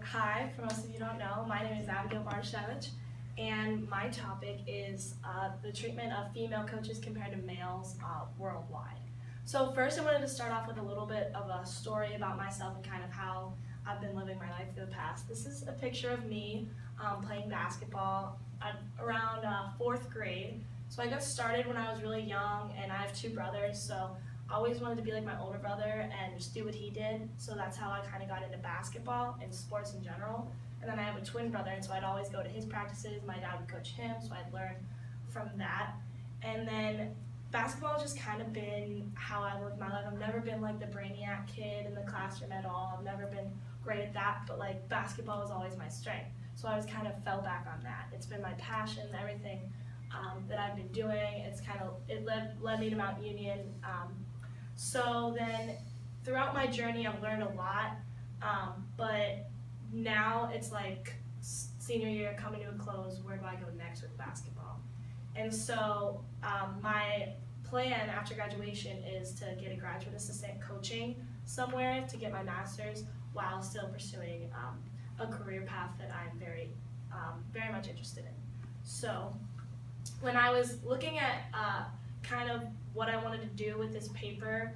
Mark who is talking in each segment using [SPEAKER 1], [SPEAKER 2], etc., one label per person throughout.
[SPEAKER 1] Hi, for most of you who don't know, my name is Abigail Bartashevich, and my topic is the treatment of female coaches compared to males worldwide. So first I wanted to start off with a little bit of a story about myself and kind of how I've been living my life for the past. This is a picture of me playing basketball around 4th grade. So I got started when I was really young, and I have 2 brothers, so I always wanted to be like my older brother and just do what he did. So that's how I kind of got into basketball and sports in general. And then I have a twin brother, and so I'd always go to his practices. My dad would coach him, so I'd learn from that. And then basketball has just kind of been how I lived my life. I've never been like the brainiac kid in the classroom at all. I've never been great at that, but like basketball was always my strength. So I was kind of fell back on that. It's been my passion, everything that I've been doing. It led me to Mount Union. So then throughout my journey I've learned a lot, but now it's like senior year coming to a close. Where do I go next with basketball? And so my plan after graduation is to get a graduate assistant coaching somewhere to get my master's while still pursuing a career path that I'm very much interested in. So when I was looking at kind of what I wanted to do with this paper,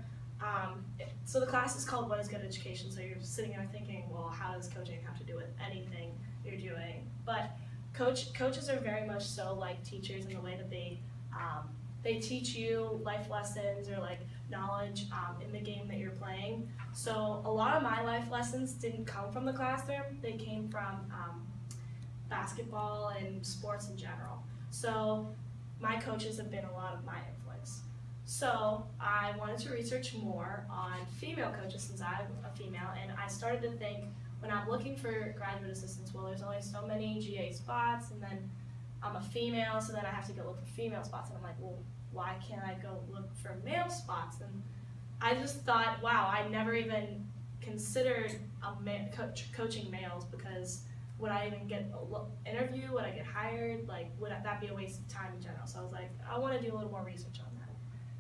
[SPEAKER 1] so the class is called What is Good Education? So you're sitting there thinking, well, how does coaching have to do with anything you're doing? But coaches are very much so like teachers in the way that they teach you life lessons or like knowledge in the game that you're playing. So a lot of my life lessons didn't come from the classroom. They came from basketball and sports in general. So my coaches have been a lot of my influence. So I wanted to research more on female coaches since I'm a female, and I started to think when I'm looking for graduate assistants, well, there's only so many GA spots, and then I'm a female, so then I have to go look for female spots, and I'm like, well, why can't I go look for male spots? And I just thought, wow, I never even considered coaching males, because would I even get an interview? Would I get hired? Like, would that be a waste of time in general? So I was like, I want to do a little more research on that.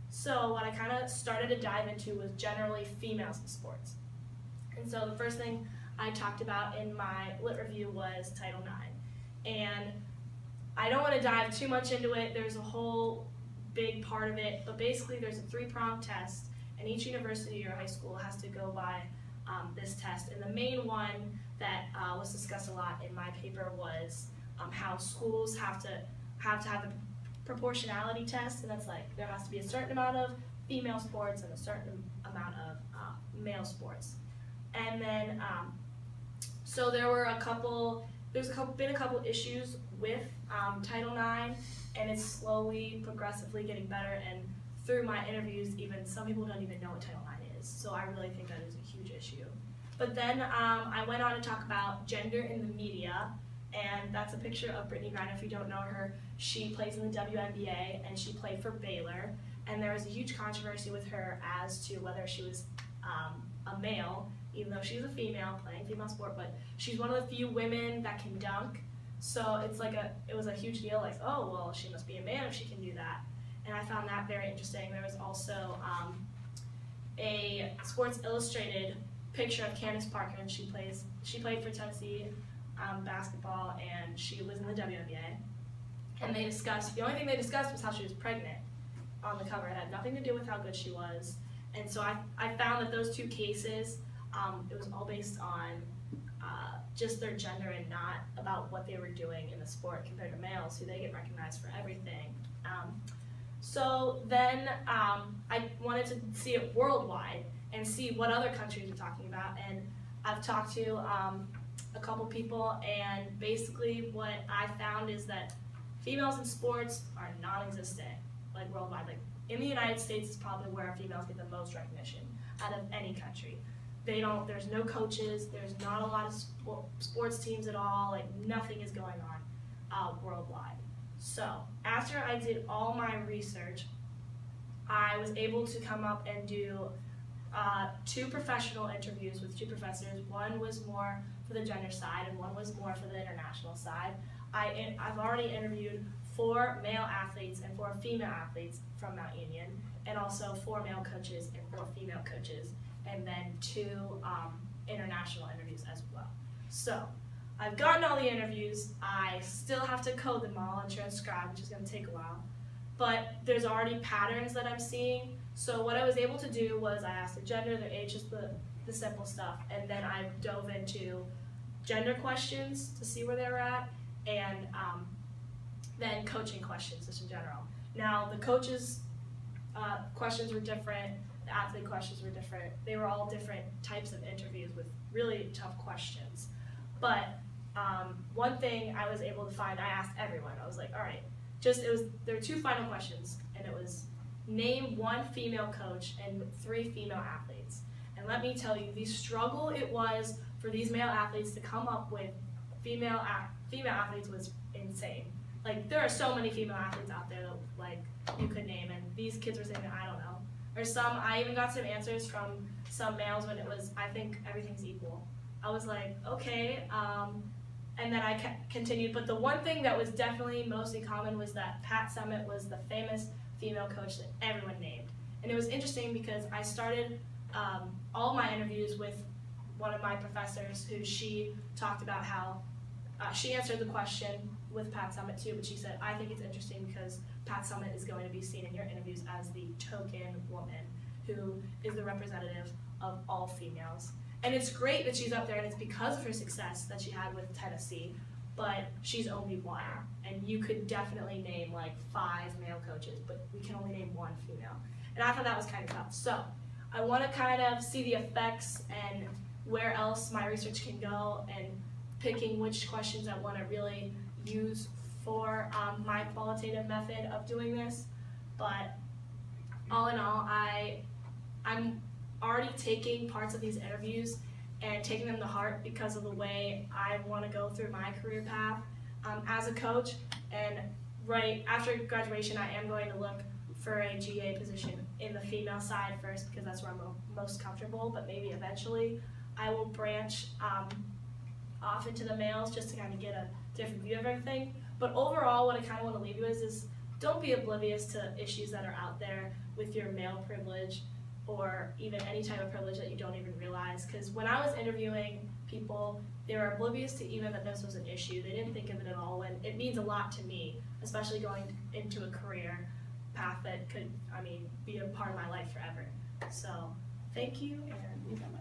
[SPEAKER 1] So what I kind of started to dive into was generally females in sports. And so the first thing I talked about in my lit review was Title IX. And I don't want to dive too much into it. There's a whole big part of it, but basically there's a 3-pronged test, and each university or high school has to go by this test. And the main one that was discussed a lot in my paper was how schools have to have a proportionality test, and that's like there has to be a certain amount of female sports and a certain amount of male sports. And then so there's been a couple issues with Title IX, and it's slowly, progressively getting better. And through my interviews, even some people don't even know what Title IX is. So I really think that is a huge issue. But then I went on to talk about gender in the media, and that's a picture of Brittany Griner. If you don't know her, she plays in the WNBA, and she played for Baylor. And there was a huge controversy with her as to whether she was a male, even though she's a female playing female sport, but she's one of the few women that can dunk. So it was a huge deal, like, oh, well, she must be a man if she can do that. And I found that very interesting. There was also a Sports Illustrated picture of Candace Parker, and she played for Tennessee basketball, and she was in the WNBA. And the only thing they discussed was how she was pregnant on the cover. It had nothing to do with how good she was. And so I found that those 2 cases, it was all based on just their gender and not about what they were doing in the sport compared to males, who they get recognized for everything. So then I wanted to see it worldwide and see what other countries are talking about. And I've talked to a couple people, and basically what I found is that females in sports are non-existent, like worldwide. Like in the United States is probably where females get the most recognition out of any country. There's no coaches, there's not a lot of sports teams at all, like nothing is going on worldwide. So after I did all my research, I was able to come up and do 2 professional interviews with 2 professors. One was more for the gender side, and one was more for the international side. I've already interviewed 4 male athletes and 4 female athletes from Mount Union, and also 4 male coaches and 4 female coaches, and then 2 international interviews as well. So I've gotten all the interviews. I still have to code them all and transcribe, which is going to take a while. But there's already patterns that I'm seeing. So what I was able to do was I asked their gender, their age, just the simple stuff, and then I dove into gender questions to see where they were at, and then coaching questions just in general. Now the coaches' questions were different, the athlete questions were different. They were all different types of interviews with really tough questions. But one thing I was able to find, I asked everyone, I was like, all right, there were 2 final questions, and it was name 1 female coach and 3 female athletes. And let me tell you, the struggle it was for these male athletes to come up with female athletes was insane. Like, there are so many female athletes out there that, like, you could name, and these kids were saying, I don't know. Or I even got some answers from some males when it was, I think everything's equal. I was like, okay, and then I continued, but the one thing that was definitely mostly common was that Pat Summitt was the famous female coach that everyone named. And it was interesting because I started all my interviews with one of my professors who she talked about how she answered the question with Pat Summitt too, but she said, I think it's interesting because Pat Summitt is going to be seen in your interviews as the token woman who is the representative of all females. And it's great that she's up there, and it's because of her success that she had with Tennessee, but she's only one. And you could definitely name like 5 male coaches, but we can only name 1 female. And I thought that was kind of tough. So I want to kind of see the effects and where else my research can go, and picking which questions I want to really use for my qualitative method of doing this. But all in all, I'm already taking parts of these interviews and taking them to heart because of the way I want to go through my career path as a coach. And right after graduation, I am going to look for a GA position in the female side first because that's where I'm most comfortable, but maybe eventually I will branch off into the males just to kind of get a different view of everything. But overall, what I kind of want to leave you is don't be oblivious to issues that are out there with your male privilege or even any type of privilege that you don't even realize. Because when I was interviewing people, they were oblivious to even that this was an issue. They didn't think of it at all, and it means a lot to me, especially going into a career path that could, be a part of my life forever. So thank you, and we've got my